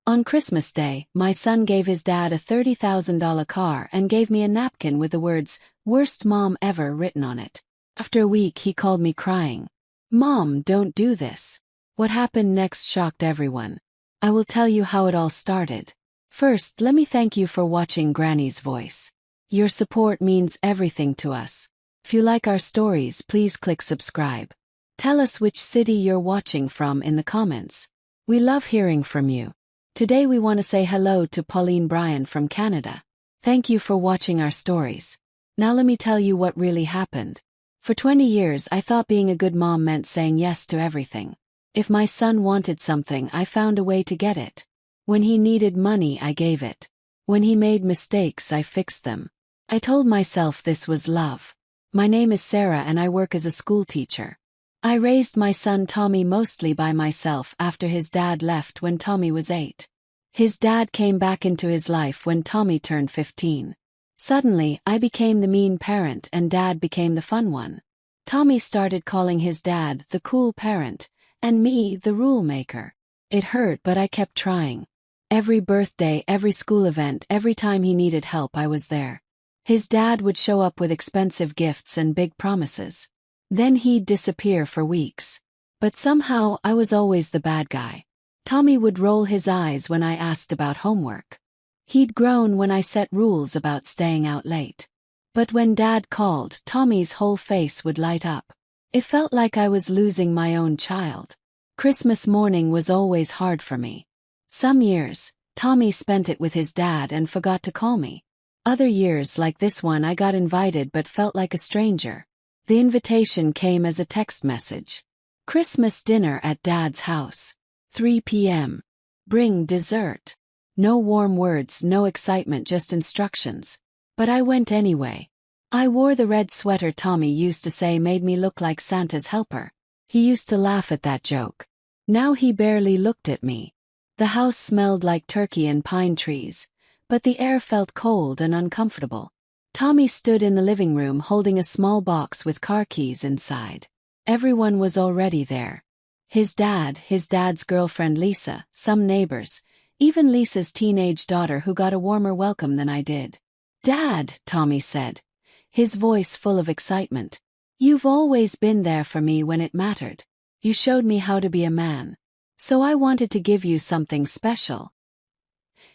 On Christmas Day, my son gave his dad a $30,000 car and gave me a napkin with the words, "Worst mom ever" written on it. After a week, he called me crying. "Mom, don't do this." What happened next shocked everyone. I will tell you how it all started. First, let me thank you for watching Granny's Voice. Your support means everything to us. If you like our stories, please click subscribe. Tell us which city you're watching from in the comments. We love hearing from you. Today we want to say hello to Pauline Bryan from Canada. Thank you for watching our stories. Now let me tell you what really happened. For 20 years I thought being a good mom meant saying yes to everything. If my son wanted something, I found a way to get it. When he needed money, I gave it. When he made mistakes, I fixed them. I told myself this was love. My name is Sarah and I work as a school teacher. I raised my son Tommy mostly by myself after his dad left when Tommy was 8. His dad came back into his life when Tommy turned 15. Suddenly, I became the mean parent and Dad became the fun one. Tommy started calling his dad the cool parent, and me the rule maker. It hurt, but I kept trying. Every birthday, every school event, every time he needed help, I was there. His dad would show up with expensive gifts and big promises. Then he'd disappear for weeks. But somehow, I was always the bad guy. Tommy would roll his eyes when I asked about homework. He'd groan when I set rules about staying out late. But when Dad called, Tommy's whole face would light up. It felt like I was losing my own child. Christmas morning was always hard for me. Some years, Tommy spent it with his dad and forgot to call me. Other years, like this one, I got invited but felt like a stranger. The invitation came as a text message. Christmas dinner at Dad's house. 3 p.m. Bring dessert. No warm words, no excitement, just instructions. But I went anyway. I wore the red sweater Tommy used to say made me look like Santa's helper. He used to laugh at that joke. Now he barely looked at me. The house smelled like turkey and pine trees, but the air felt cold and uncomfortable. Tommy stood in the living room holding a small box with car keys inside. Everyone was already there. His dad's girlfriend Lisa, some neighbors, even Lisa's teenage daughter who got a warmer welcome than I did. "Dad," Tommy said, his voice full of excitement. "You've always been there for me when it mattered. You showed me how to be a man. So I wanted to give you something special."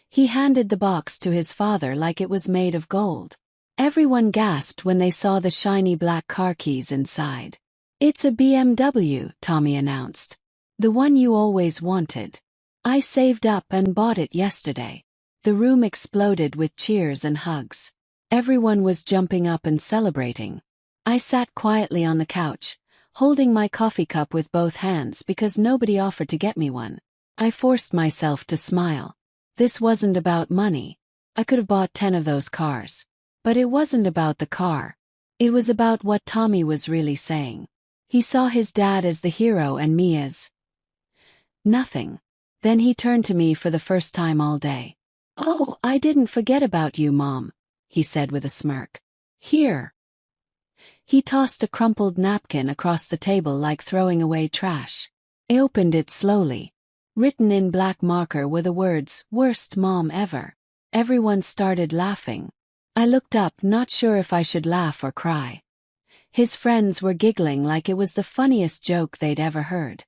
He handed the box to his father like it was made of gold. Everyone gasped when they saw the shiny black car keys inside. "It's a BMW," Tommy announced. "The one you always wanted. I saved up and bought it yesterday." The room exploded with cheers and hugs. Everyone was jumping up and celebrating. I sat quietly on the couch, holding my coffee cup with both hands because nobody offered to get me one. I forced myself to smile. This wasn't about money. I could have bought 10 of those cars. But it wasn't about the car. It was about what Tommy was really saying. He saw his dad as the hero and me as nothing. Then he turned to me for the first time all day. "Oh, I didn't forget about you, Mom," he said with a smirk. "Here." He tossed a crumpled napkin across the table like throwing away trash. I opened it slowly. Written in black marker were the words, "Worst mom ever." Everyone started laughing. I looked up, not sure if I should laugh or cry. His friends were giggling like it was the funniest joke they'd ever heard.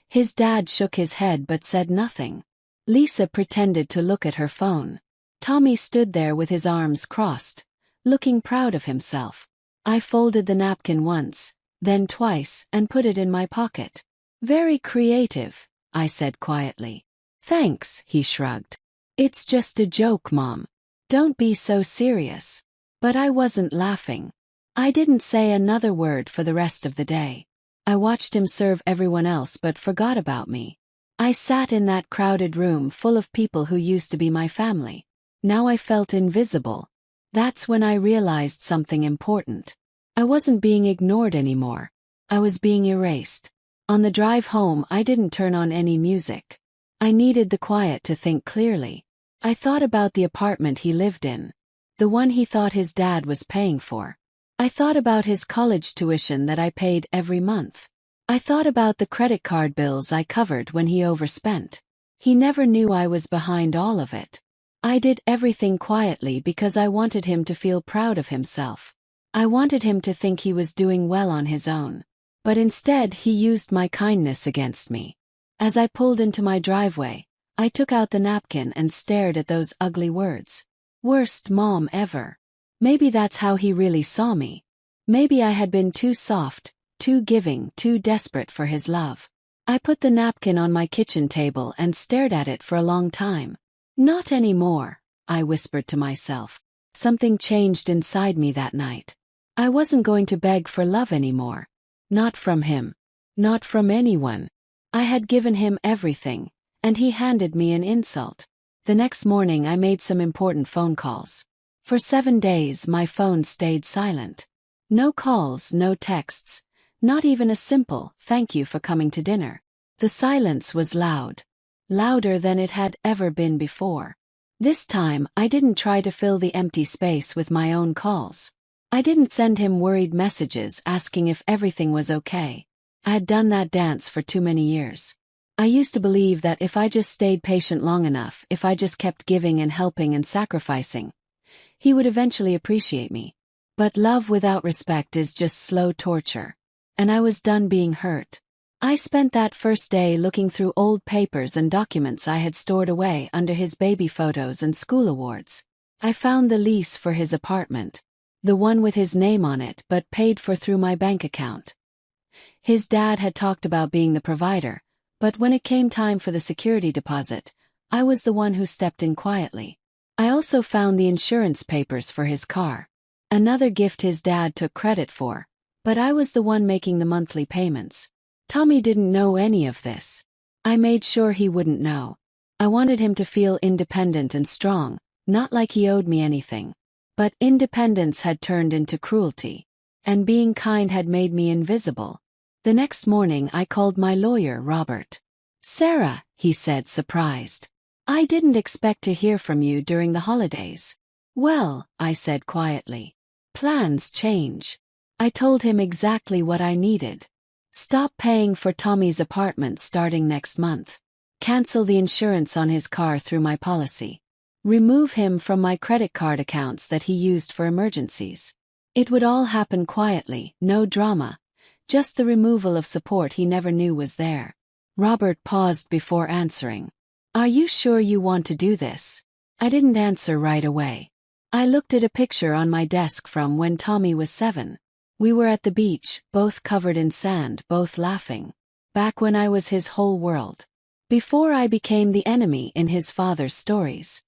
His dad shook his head but said nothing. Lisa pretended to look at her phone. Tommy stood there with his arms crossed, looking proud of himself. I folded the napkin once, then twice, and put it in my pocket. "Very creative," I said quietly. "Thanks," he shrugged. "It's just a joke, Mom. Don't be so serious." But I wasn't laughing. I didn't say another word for the rest of the day. I watched him serve everyone else but forgot about me. I sat in that crowded room full of people who used to be my family. Now I felt invisible. That's when I realized something important. I wasn't being ignored anymore. I was being erased. On the drive home, I didn't turn on any music. I needed the quiet to think clearly. I thought about the apartment he lived in. The one he thought his dad was paying for. I thought about his college tuition that I paid every month. I thought about the credit card bills I covered when he overspent. He never knew I was behind all of it. I did everything quietly because I wanted him to feel proud of himself. I wanted him to think he was doing well on his own. But instead he used my kindness against me. As I pulled into my driveway, I took out the napkin and stared at those ugly words. Worst mom ever. Maybe that's how he really saw me. Maybe I had been too soft, too giving, too desperate for his love. I put the napkin on my kitchen table and stared at it for a long time. Not anymore, I whispered to myself. Something changed inside me that night. I wasn't going to beg for love anymore. Not from him. Not from anyone. I had given him everything, and he handed me an insult. The next morning I made some important phone calls. For 7 days my phone stayed silent. No calls, no texts, not even a simple "thank you for coming to dinner." The silence was loud. Louder than it had ever been before. This time I didn't try to fill the empty space with my own calls. I didn't send him worried messages asking if everything was okay. I had done that dance for too many years. I used to believe that if I just stayed patient long enough, if I just kept giving and helping and sacrificing, he would eventually appreciate me. But love without respect is just slow torture. And I was done being hurt. I spent that first day looking through old papers and documents I had stored away under his baby photos and school awards. I found the lease for his apartment. The one with his name on it but paid for through my bank account. His dad had talked about being the provider, but when it came time for the security deposit, I was the one who stepped in quietly. I also found the insurance papers for his car. Another gift his dad took credit for, but I was the one making the monthly payments. Tommy didn't know any of this. I made sure he wouldn't know. I wanted him to feel independent and strong, not like he owed me anything. But independence had turned into cruelty. And being kind had made me invisible. The next morning I called my lawyer, Robert. "Sarah," he said, surprised. "I didn't expect to hear from you during the holidays." "Well," I said quietly. "Plans change." I told him exactly what I needed. Stop paying for Tommy's apartment starting next month. Cancel the insurance on his car through my policy. Remove him from my credit card accounts that he used for emergencies. It would all happen quietly, no drama. Just the removal of support he never knew was there. Robert paused before answering. "Are you sure you want to do this?" I didn't answer right away. I looked at a picture on my desk from when Tommy was 7. We were at the beach, both covered in sand, both laughing. Back when I was his whole world. Before I became the enemy in his father's stories.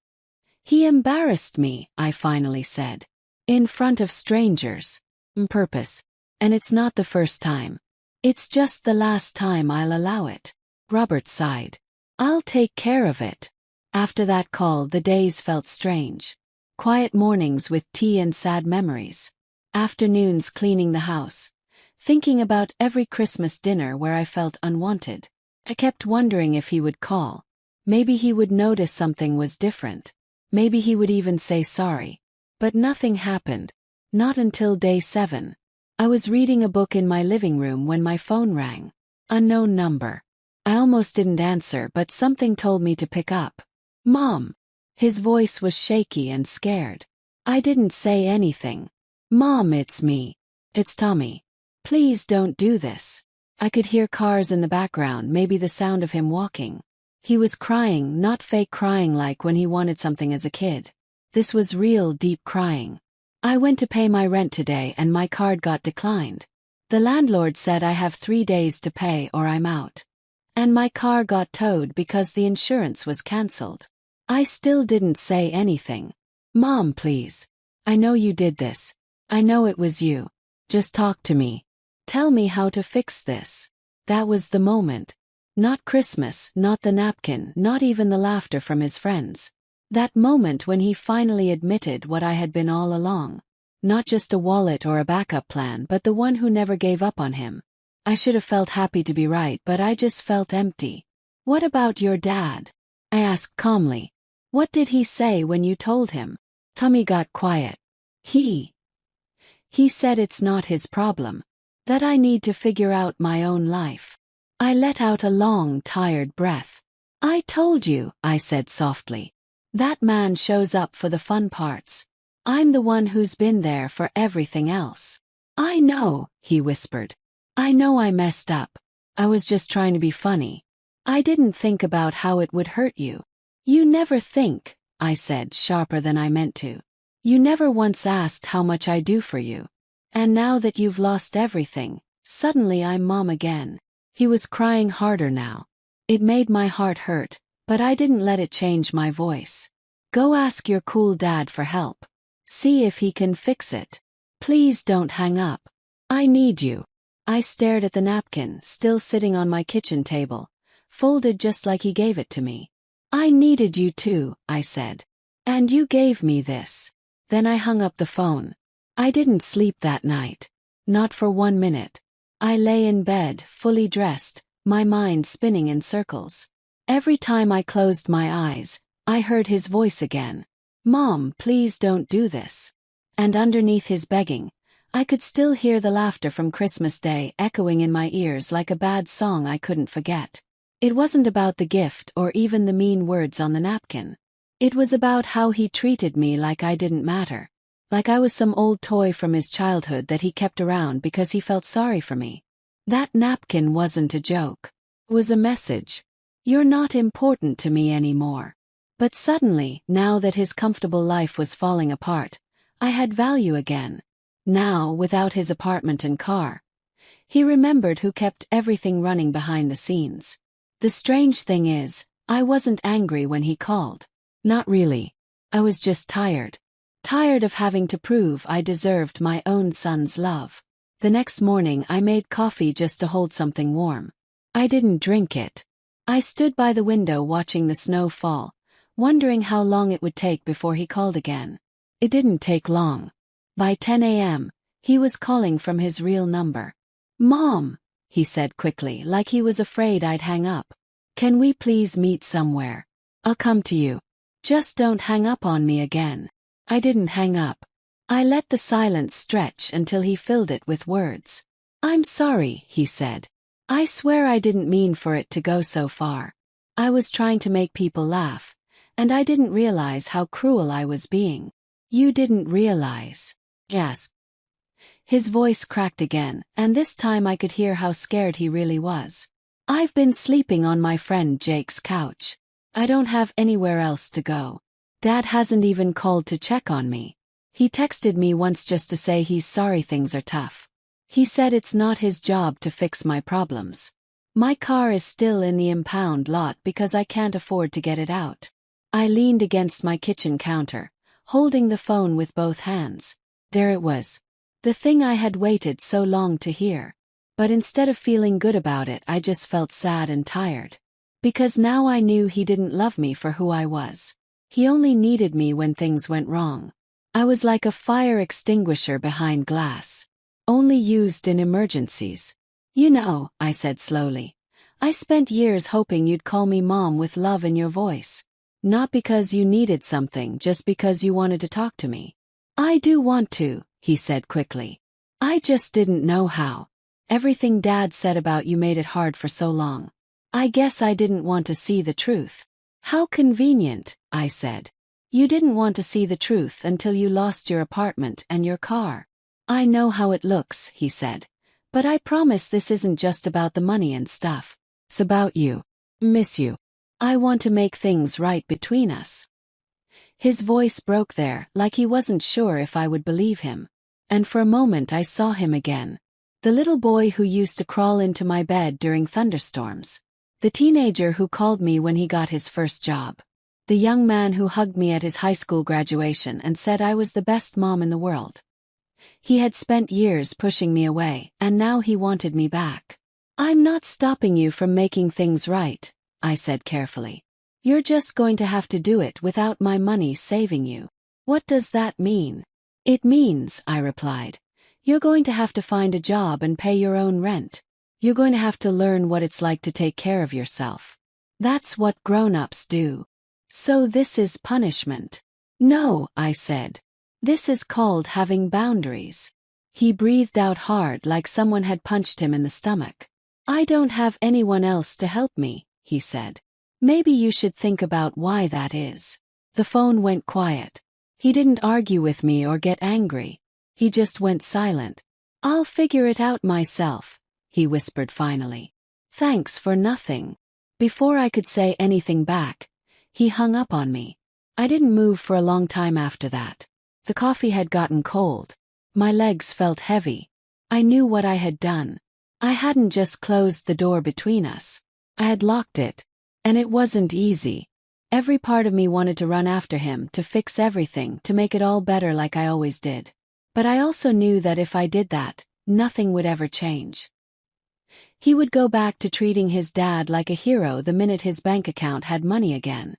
"He embarrassed me," I finally said. "In front of strangers. On purpose. And it's not the first time. It's just the last time I'll allow it." Robert sighed. "I'll take care of it." After that call the days felt strange. Quiet mornings with tea and sad memories. Afternoons cleaning the house. Thinking about every Christmas dinner where I felt unwanted. I kept wondering if he would call. Maybe he would notice something was different. Maybe he would even say sorry. But nothing happened. Not until day 7. I was reading a book in my living room when my phone rang. Unknown number. I almost didn't answer, but something told me to pick up. "Mom." His voice was shaky and scared. I didn't say anything. "Mom, it's me. It's Tommy. Please don't do this." I could hear cars in the background, maybe the sound of him walking. He was crying, not fake crying like when he wanted something as a kid. This was real, deep crying. "I went to pay my rent today and my card got declined. The landlord said I have 3 days to pay or I'm out. And my car got towed because the insurance was cancelled." I still didn't say anything. "Mom, please. I know you did this. I know it was you. Just talk to me. Tell me how to fix this." That was the moment. Not Christmas, not the napkin, not even the laughter from his friends. That moment when he finally admitted what I had been all along. Not just a wallet or a backup plan, but the one who never gave up on him. I should have felt happy to be right, but I just felt empty. "What about your dad?" I asked calmly. "What did he say when you told him?" Tommy got quiet. He said it's not his problem. That I need to figure out my own life. I let out a long, tired breath. I told you, I said softly. That man shows up for the fun parts. I'm the one who's been there for everything else. I know, he whispered. I know I messed up. I was just trying to be funny. I didn't think about how it would hurt you. You never think, I said, sharper than I meant to. You never once asked how much I do for you. And now that you've lost everything, suddenly I'm mom again. He was crying harder now. It made my heart hurt, but I didn't let it change my voice. Go ask your cool dad for help. See if he can fix it. Please don't hang up. I need you. I stared at the napkin, still sitting on my kitchen table, folded just like he gave it to me. I needed you too, I said. And you gave me this. Then I hung up the phone. I didn't sleep that night. Not for 1 minute. I lay in bed, fully dressed, my mind spinning in circles. Every time I closed my eyes, I heard his voice again. Mom, please don't do this. And underneath his begging, I could still hear the laughter from Christmas Day echoing in my ears like a bad song I couldn't forget. It wasn't about the gift or even the mean words on the napkin. It was about how he treated me like I didn't matter. Like I was some old toy from his childhood that he kept around because he felt sorry for me. That napkin wasn't a joke. It was a message. You're not important to me anymore. But suddenly, now that his comfortable life was falling apart, I had value again. Now, without his apartment and car. He remembered who kept everything running behind the scenes. The strange thing is, I wasn't angry when he called. Not really. I was just tired. Tired of having to prove I deserved my own son's love. The next morning I made coffee just to hold something warm. I didn't drink it. I stood by the window watching the snow fall, wondering how long it would take before he called again. It didn't take long. By 10 a.m., he was calling from his real number. Mom, he said quickly, like he was afraid I'd hang up. Can we please meet somewhere? I'll come to you. Just don't hang up on me again. I didn't hang up. I let the silence stretch until he filled it with words. I'm sorry, he said. I swear I didn't mean for it to go so far. I was trying to make people laugh, and I didn't realize how cruel I was being. You didn't realize. Yes. His voice cracked again, and this time I could hear how scared he really was. I've been sleeping on my friend Jake's couch. I don't have anywhere else to go. Dad hasn't even called to check on me. He texted me once just to say he's sorry things are tough. He said it's not his job to fix my problems. My car is still in the impound lot because I can't afford to get it out. I leaned against my kitchen counter, holding the phone with both hands. There it was. The thing I had waited so long to hear. But instead of feeling good about it, I just felt sad and tired. Because now I knew he didn't love me for who I was. He only needed me when things went wrong. I was like a fire extinguisher behind glass. Only used in emergencies. You know, I said slowly. I spent years hoping you'd call me Mom with love in your voice. Not because you needed something, just because you wanted to talk to me. I do want to, he said quickly. I just didn't know how. Everything Dad said about you made it hard for so long. I guess I didn't want to see the truth. How convenient, I said. You didn't want to see the truth until you lost your apartment and your car. I know how it looks, he said. But I promise this isn't just about the money and stuff. It's about you. Miss you. I want to make things right between us. His voice broke there, like he wasn't sure if I would believe him. And for a moment I saw him again. The little boy who used to crawl into my bed during thunderstorms. The teenager who called me when he got his first job. The young man who hugged me at his high school graduation and said I was the best mom in the world. He had spent years pushing me away, and now he wanted me back. I'm not stopping you from making things right, I said carefully. You're just going to have to do it without my money saving you. What does that mean? It means, I replied, you're going to have to find a job and pay your own rent. You're going to have to learn what it's like to take care of yourself. That's what grown-ups do. So this is punishment. No, I said. This is called having boundaries. He breathed out hard like someone had punched him in the stomach. I don't have anyone else to help me, he said. Maybe you should think about why that is. The phone went quiet. He didn't argue with me or get angry. He just went silent. I'll figure it out myself, he whispered finally. Thanks for nothing. Before I could say anything back, he hung up on me. I didn't move for a long time after that. The coffee had gotten cold. My legs felt heavy. I knew what I had done. I hadn't just closed the door between us. I had locked it. And it wasn't easy. Every part of me wanted to run after him, to fix everything, to make it all better like I always did. But I also knew that if I did that, nothing would ever change. He would go back to treating his dad like a hero the minute his bank account had money again.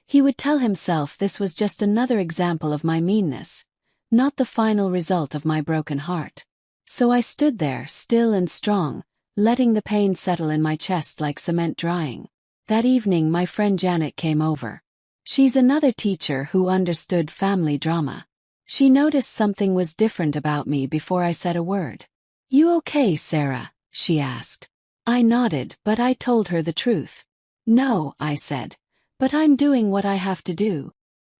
He would tell himself this was just another example of my meanness, not the final result of my broken heart. So I stood there, still and strong, letting the pain settle in my chest like cement drying. That evening my friend Janet came over. She's another teacher who understood family drama. She noticed something was different about me before I said a word. "You okay, Sarah?" she asked. I nodded, but I told her the truth. "No," I said, "but I'm doing what I have to do."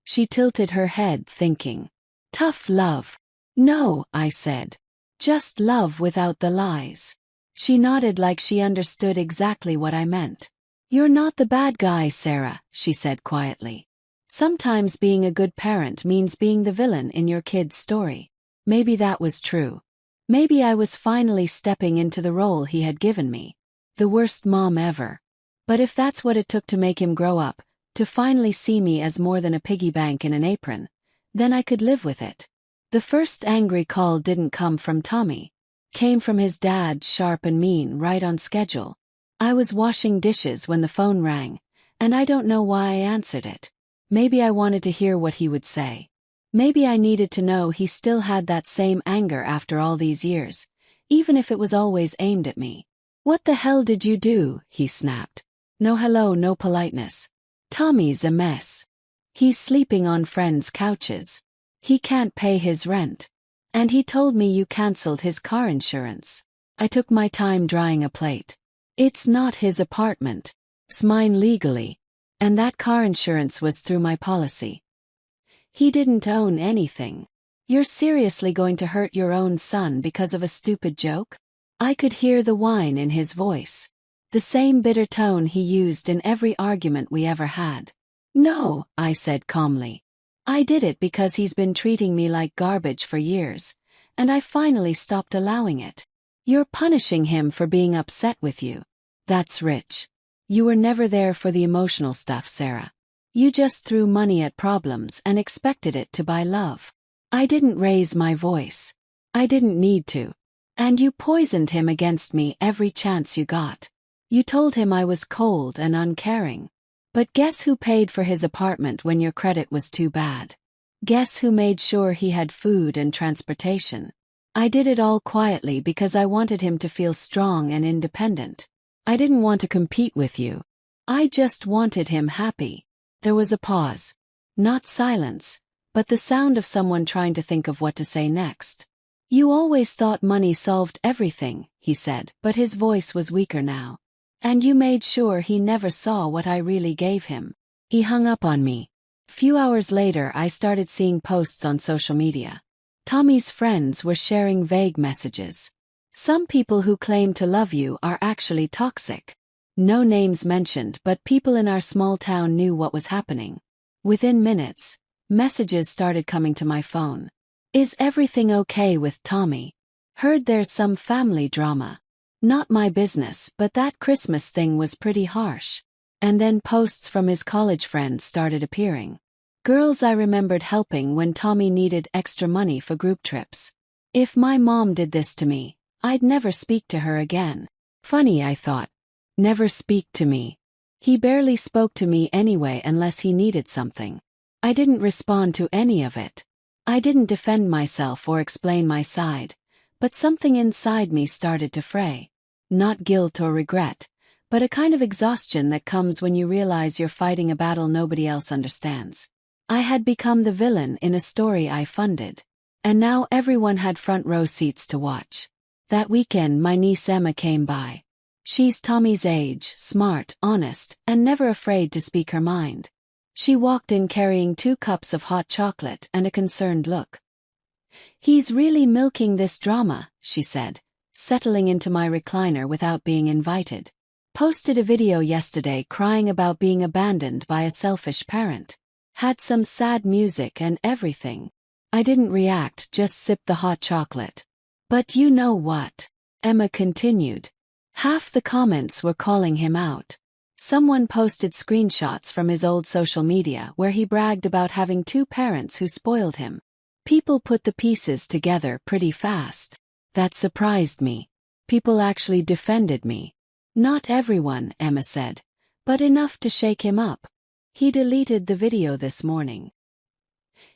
She tilted her head, thinking. "Tough love." "No," I said. "Just love without the lies." She nodded like she understood exactly what I meant. "You're not the bad guy, Sarah," she said quietly. "Sometimes being a good parent means being the villain in your kid's story." Maybe that was true. Maybe I was finally stepping into the role he had given me. The worst mom ever. But if that's what it took to make him grow up, to finally see me as more than a piggy bank in an apron, then I could live with it. The first angry call didn't come from Tommy. Came from his dad, sharp and mean, right on schedule. I was washing dishes when the phone rang, and I don't know why I answered it. Maybe I wanted to hear what he would say. Maybe I needed to know he still had that same anger after all these years, even if it was always aimed at me. "What the hell did you do?" he snapped. No hello, no politeness. "Tommy's a mess. He's sleeping on friends' couches. He can't pay his rent. And he told me you canceled his car insurance." I took my time drying a plate. "It's not his apartment. It's mine legally. And that car insurance was through my policy. He didn't own anything. You're seriously going to hurt your own son because of a stupid joke?" I could hear the whine in his voice. The same bitter tone he used in every argument we ever had. "No," I said calmly. "I did it because he's been treating me like garbage for years, and I finally stopped allowing it. You're punishing him for being upset with you. That's rich. You were never there for the emotional stuff, Sarah. You just threw money at problems and expected it to buy love. I didn't raise my voice. I didn't need to. And you poisoned him against me every chance you got. You told him I was cold and uncaring. But guess who paid for his apartment when your credit was too bad? Guess who made sure he had food and transportation? I did it all quietly because I wanted him to feel strong and independent. I didn't want to compete with you. I just wanted him happy." There was a pause. Not silence, but the sound of someone trying to think of what to say next. "You always thought money solved everything," he said, but his voice was weaker now. "And you made sure he never saw what I really gave him." He hung up on me. Few hours later I started seeing posts on social media. Tommy's friends were sharing vague messages. "Some people who claim to love you are actually toxic." No names mentioned, but people in our small town knew what was happening. Within minutes, messages started coming to my phone. "Is everything okay with Tommy? Heard there's some family drama." Not my business, but that Christmas thing was pretty harsh. And then posts from his college friends started appearing. Girls I remembered helping when Tommy needed extra money for group trips. If my mom did this to me, I'd never speak to her again. Funny, I thought. Never speak to me. He barely spoke to me anyway unless he needed something. I didn't respond to any of it. I didn't defend myself or explain my side, but something inside me started to fray. Not guilt or regret, but a kind of exhaustion that comes when you realize you're fighting a battle nobody else understands. I had become the villain in a story I funded. And now everyone had front row seats to watch. That weekend my niece Emma came by. She's Tommy's age, smart, honest, and never afraid to speak her mind. She walked in carrying 2 cups of hot chocolate and a concerned look. He's really milking this drama, she said, settling into my recliner without being invited. Posted a video yesterday crying about being abandoned by a selfish parent. Had some sad music and everything. I didn't react, just sipped the hot chocolate. But you know what? Emma continued. Half the comments were calling him out. Someone posted screenshots from his old social media where he bragged about having 2 parents who spoiled him. People put the pieces together pretty fast. That surprised me. People actually defended me. Not everyone, Emma said, but enough to shake him up. He deleted the video this morning.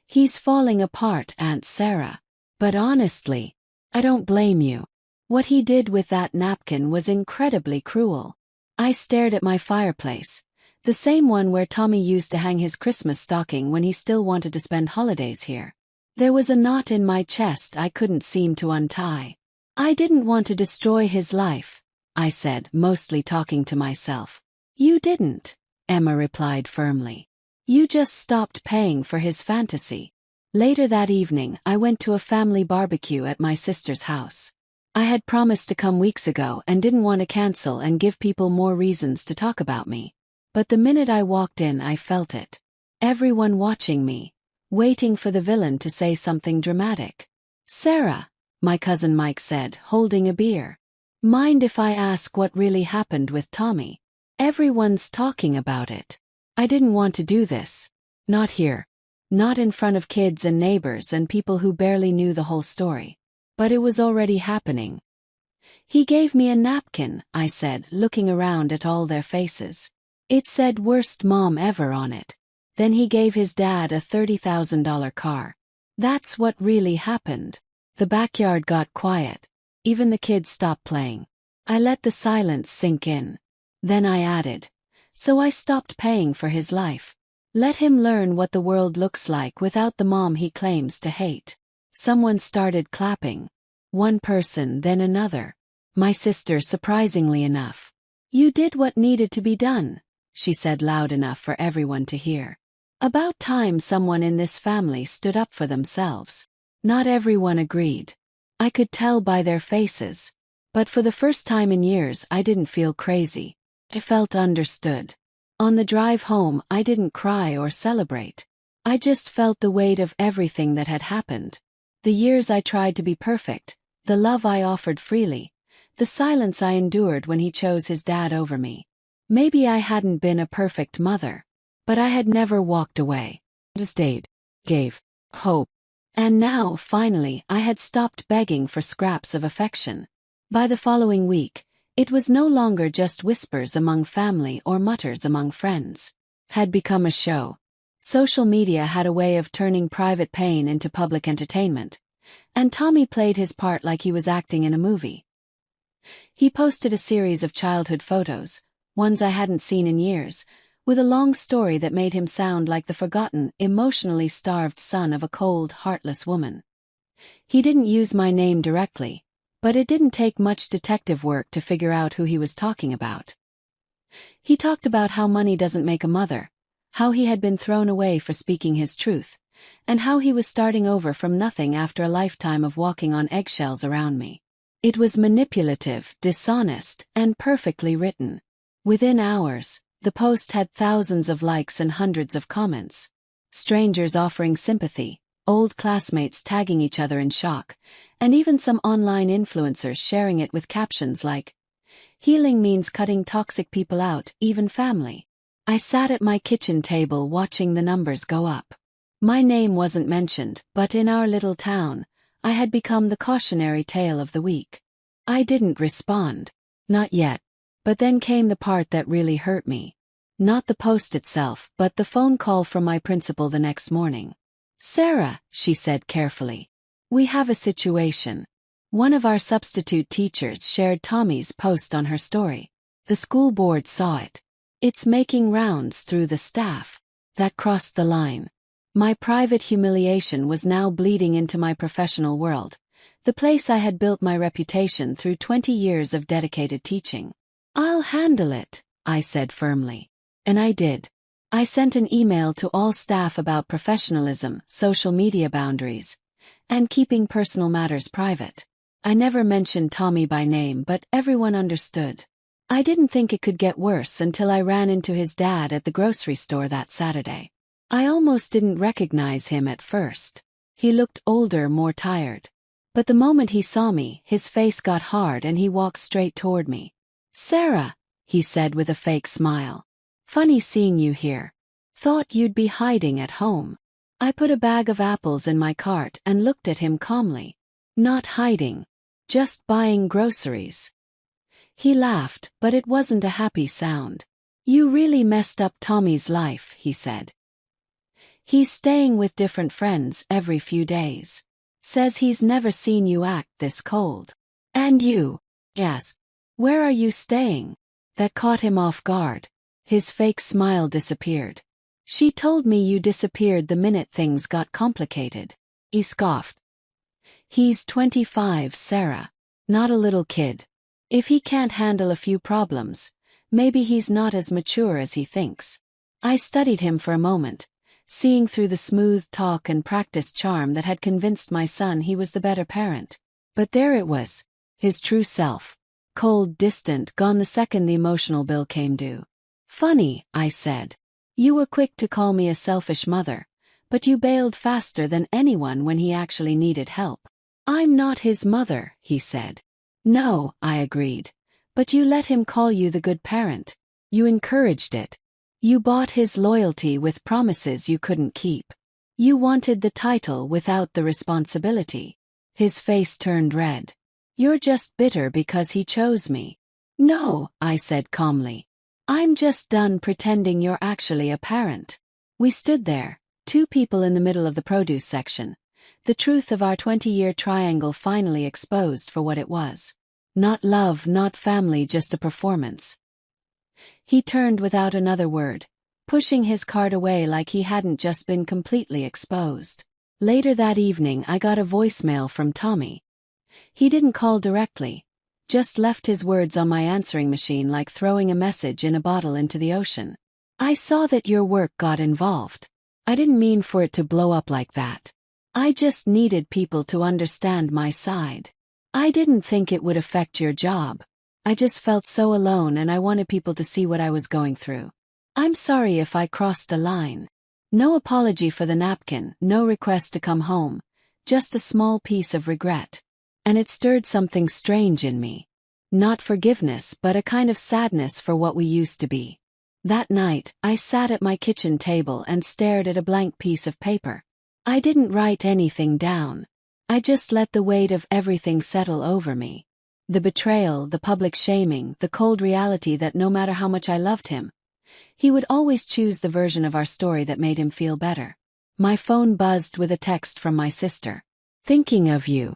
He's falling apart, Aunt Sarah. But honestly, I don't blame you. What he did with that napkin was incredibly cruel. I stared at my fireplace, the same one where Tommy used to hang his Christmas stocking when he still wanted to spend holidays here. There was a knot in my chest I couldn't seem to untie. I didn't want to destroy his life, I said, mostly talking to myself. You didn't, Emma replied firmly. You just stopped paying for his fantasy. Later that evening, I went to a family barbecue at my sister's house. I had promised to come weeks ago and didn't want to cancel and give people more reasons to talk about me. But the minute I walked in, I felt it. Everyone watching me, waiting for the villain to say something dramatic. Sarah, my cousin Mike said, holding a beer. Mind if I ask what really happened with Tommy? Everyone's talking about it. I didn't want to do this. Not here. Not in front of kids and neighbors and people who barely knew the whole story. But it was already happening. He gave me a napkin, I said, looking around at all their faces. It said worst mom ever on it. Then he gave his dad a $30,000 car. That's what really happened. The backyard got quiet. Even the kids stopped playing. I let the silence sink in. Then I added, so I stopped paying for his life. Let him learn what the world looks like without the mom he claims to hate. Someone started clapping. One person, then another. My sister, surprisingly enough. You did what needed to be done, she said loud enough for everyone to hear. About time someone in this family stood up for themselves. Not everyone agreed. I could tell by their faces. But for the first time in years, I didn't feel crazy. I felt understood. On the drive home, I didn't cry or celebrate. I just felt the weight of everything that had happened. The years I tried to be perfect, the love I offered freely, the silence I endured when he chose his dad over me. Maybe I hadn't been a perfect mother, but I had never walked away. Just stayed, gave, hope. And now, finally, I had stopped begging for scraps of affection. By the following week, it was no longer just whispers among family or mutters among friends. Had become a show. Social media had a way of turning private pain into public entertainment, and Tommy played his part like he was acting in a movie. He posted a series of childhood photos, ones I hadn't seen in years, with a long story that made him sound like the forgotten, emotionally starved son of a cold, heartless woman. He didn't use my name directly, but it didn't take much detective work to figure out who he was talking about. He talked about how money doesn't make a mother, how he had been thrown away for speaking his truth, and how he was starting over from nothing after a lifetime of walking on eggshells around me. It was manipulative, dishonest, and perfectly written. Within hours, the post had thousands of likes and hundreds of comments. Strangers offering sympathy, old classmates tagging each other in shock, and even some online influencers sharing it with captions like, "Healing means cutting toxic people out, even family." I sat at my kitchen table watching the numbers go up. My name wasn't mentioned, but in our little town, I had become the cautionary tale of the week. I didn't respond. Not yet. But then came the part that really hurt me. Not the post itself, but the phone call from my principal the next morning. "Sarah," she said carefully, "we have a situation." One of our substitute teachers shared Tommy's post on her story. The school board saw it. It's making rounds through the staff. That crossed the line. My private humiliation was now bleeding into my professional world, the place I had built my reputation through 20 years of dedicated teaching. I'll handle it, I said firmly. And I did. I sent an email to all staff about professionalism, social media boundaries, and keeping personal matters private. I never mentioned Tommy by name, but everyone understood. I didn't think it could get worse until I ran into his dad at the grocery store that Saturday. I almost didn't recognize him at first. He looked older, more tired. But the moment he saw me, his face got hard and he walked straight toward me. "Sarah," he said with a fake smile. "Funny seeing you here. Thought you'd be hiding at home." I put a bag of apples in my cart and looked at him calmly. "Not hiding. Just buying groceries." He laughed, but it wasn't a happy sound. "You really messed up Tommy's life," he said. "He's staying with different friends every few days. Says he's never seen you act this cold." "And you?" "Yes. Where are you staying?" That caught him off guard. His fake smile disappeared. "She told me you disappeared the minute things got complicated." He scoffed. "He's 25, Sarah. Not a little kid. If he can't handle a few problems, maybe he's not as mature as he thinks." I studied him for a moment, seeing through the smooth talk and practiced charm that had convinced my son he was the better parent. But there it was, his true self. Cold, distant, gone the second the emotional bill came due. "Funny," I said. "You were quick to call me a selfish mother, but you bailed faster than anyone when he actually needed help." "I'm not his mother," he said. "No," I agreed. "But you let him call you the good parent. You encouraged it. You bought his loyalty with promises you couldn't keep. You wanted the title without the responsibility." His face turned red. "You're just bitter because he chose me." "No," I said calmly. "I'm just done pretending you're actually a parent." We stood there, two people in the middle of the produce section. The truth of our 20-year triangle finally exposed for what it was. Not love, not family, just a performance. He turned without another word, pushing his cart away like he hadn't just been completely exposed. Later that evening I got a voicemail from Tommy. He didn't call directly, just left his words on my answering machine like throwing a message in a bottle into the ocean. "I saw that your work got involved. I didn't mean for it to blow up like that. I just needed people to understand my side. I didn't think it would affect your job. I just felt so alone and I wanted people to see what I was going through. I'm sorry if I crossed a line." No apology for the napkin, no request to come home, just a small piece of regret. And it stirred something strange in me. Not forgiveness, but a kind of sadness for what we used to be. That night, I sat at my kitchen table and stared at a blank piece of paper. I didn't write anything down. I just let the weight of everything settle over me. The betrayal, the public shaming, the cold reality that no matter how much I loved him, he would always choose the version of our story that made him feel better. My phone buzzed with a text from my sister. "Thinking of you.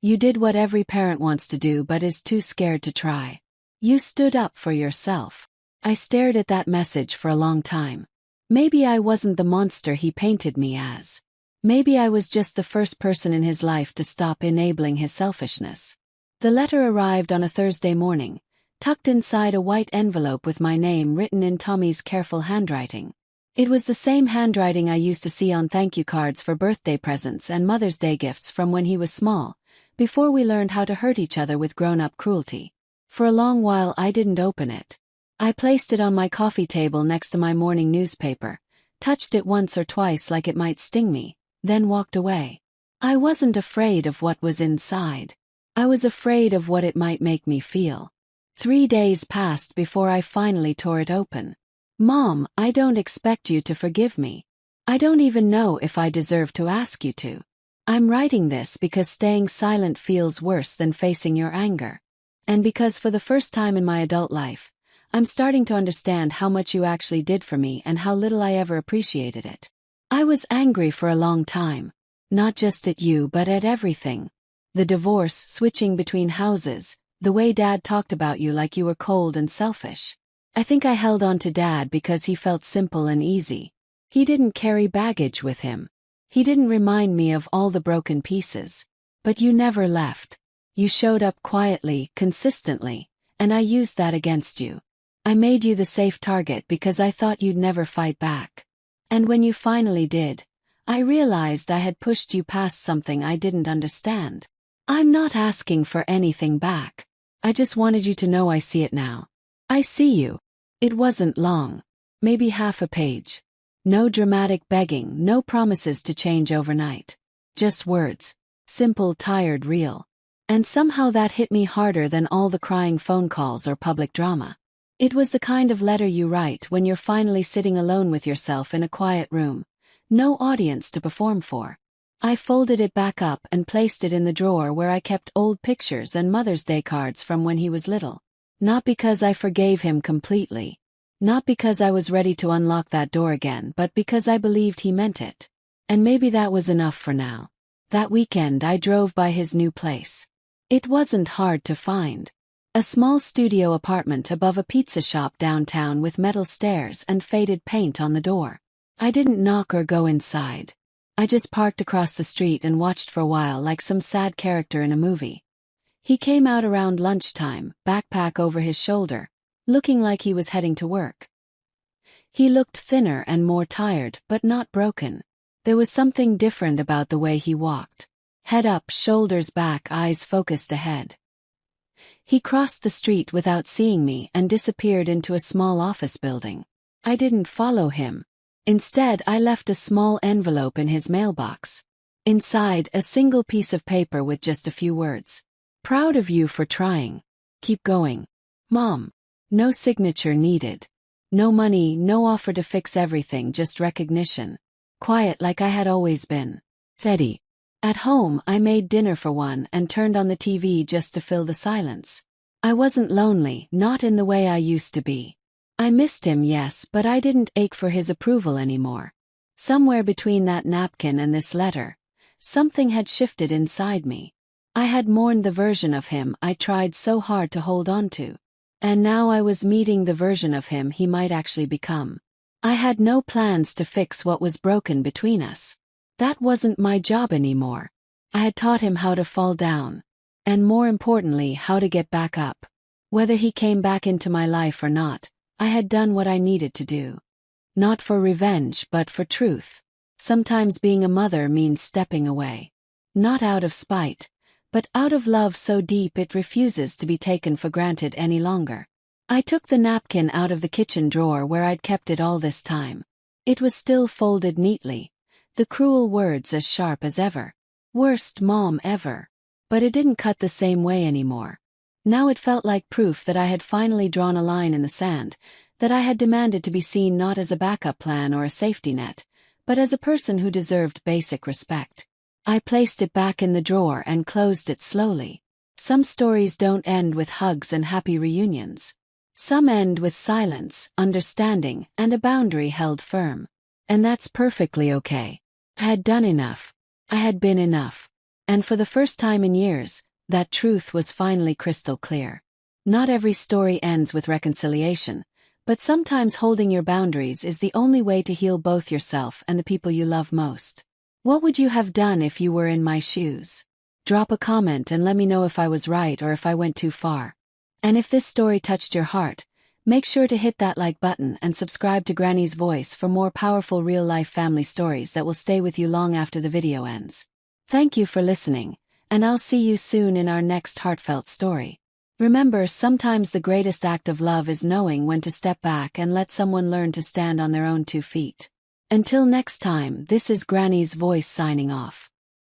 You did what every parent wants to do but is too scared to try. You stood up for yourself." I stared at that message for a long time. Maybe I wasn't the monster he painted me as. Maybe I was just the first person in his life to stop enabling his selfishness. The letter arrived on a Thursday morning, tucked inside a white envelope with my name written in Tommy's careful handwriting. It was the same handwriting I used to see on thank you cards for birthday presents and Mother's Day gifts from when he was small, before we learned how to hurt each other with grown-up cruelty. For a long while I didn't open it. I placed it on my coffee table next to my morning newspaper, touched it once or twice like it might sting me, then walked away. I wasn't afraid of what was inside. I was afraid of what it might make me feel. 3 days passed before I finally tore it open. "Mom, I don't expect you to forgive me. I don't even know if I deserve to ask you to. I'm writing this because staying silent feels worse than facing your anger. And because for the first time in my adult life, I'm starting to understand how much you actually did for me and how little I ever appreciated it. I was angry for a long time. Not just at you but at everything. The divorce, switching between houses, the way Dad talked about you like you were cold and selfish. I think I held on to Dad because he felt simple and easy. He didn't carry baggage with him. He didn't remind me of all the broken pieces. But you never left. You showed up quietly, consistently, and I used that against you. I made you the safe target because I thought you'd never fight back. And when you finally did, I realized I had pushed you past something I didn't understand. I'm not asking for anything back. I just wanted you to know I see it now. I see you. It wasn't long. Maybe half a page. No dramatic begging, no promises to change overnight. Just words. Simple, tired, real. And somehow that hit me harder than all the crying phone calls or public drama. It was the kind of letter you write when you're finally sitting alone with yourself in a quiet room. No audience to perform for. I folded it back up and placed it in the drawer where I kept old pictures and Mother's Day cards from when he was little. Not because I forgave him completely. Not because I was ready to unlock that door again, but because I believed he meant it. And maybe that was enough for now. That weekend I drove by his new place. It wasn't hard to find. A small studio apartment above a pizza shop downtown with metal stairs and faded paint on the door. I didn't knock or go inside. I just parked across the street and watched for a while like some sad character in a movie. He came out around lunchtime, backpack over his shoulder, looking like he was heading to work. He looked thinner and more tired, but not broken. There was something different about the way he walked. Head up, shoulders back, eyes focused ahead. He crossed the street without seeing me and disappeared into a small office building. I didn't follow him. Instead, I left a small envelope in his mailbox. Inside, a single piece of paper with just a few words. Proud of you for trying. Keep going. Mom. No signature needed. No money, no offer to fix everything, just recognition. Quiet like I had always been. Teddy. At home, I made dinner for one and turned on the TV just to fill the silence. I wasn't lonely, not in the way I used to be. I missed him, yes, but I didn't ache for his approval anymore. Somewhere between that napkin and this letter, something had shifted inside me. I had mourned the version of him I tried so hard to hold on to. And now I was meeting the version of him he might actually become. I had no plans to fix what was broken between us. That wasn't my job anymore. I had taught him how to fall down. And more importantly, how to get back up. Whether he came back into my life or not, I had done what I needed to do. Not for revenge, but for truth. Sometimes being a mother means stepping away. Not out of spite, but out of love so deep it refuses to be taken for granted any longer. I took the napkin out of the kitchen drawer where I'd kept it all this time. It was still folded neatly, the cruel words as sharp as ever. Worst mom ever. But it didn't cut the same way anymore. Now it felt like proof that I had finally drawn a line in the sand, that I had demanded to be seen not as a backup plan or a safety net, but as a person who deserved basic respect. I placed it back in the drawer and closed it slowly. Some stories don't end with hugs and happy reunions. Some end with silence, understanding, and a boundary held firm. And that's perfectly okay. I had done enough. I had been enough. And for the first time in years, that truth was finally crystal clear. Not every story ends with reconciliation, but sometimes holding your boundaries is the only way to heal both yourself and the people you love most. What would you have done if you were in my shoes? Drop a comment and let me know if I was right or if I went too far. And if this story touched your heart, make sure to hit that like button and subscribe to Granny's Voice for more powerful real-life family stories that will stay with you long after the video ends. Thank you for listening, and I'll see you soon in our next heartfelt story. Remember, sometimes the greatest act of love is knowing when to step back and let someone learn to stand on their own 2 feet. Until next time, this is Granny's Voice signing off.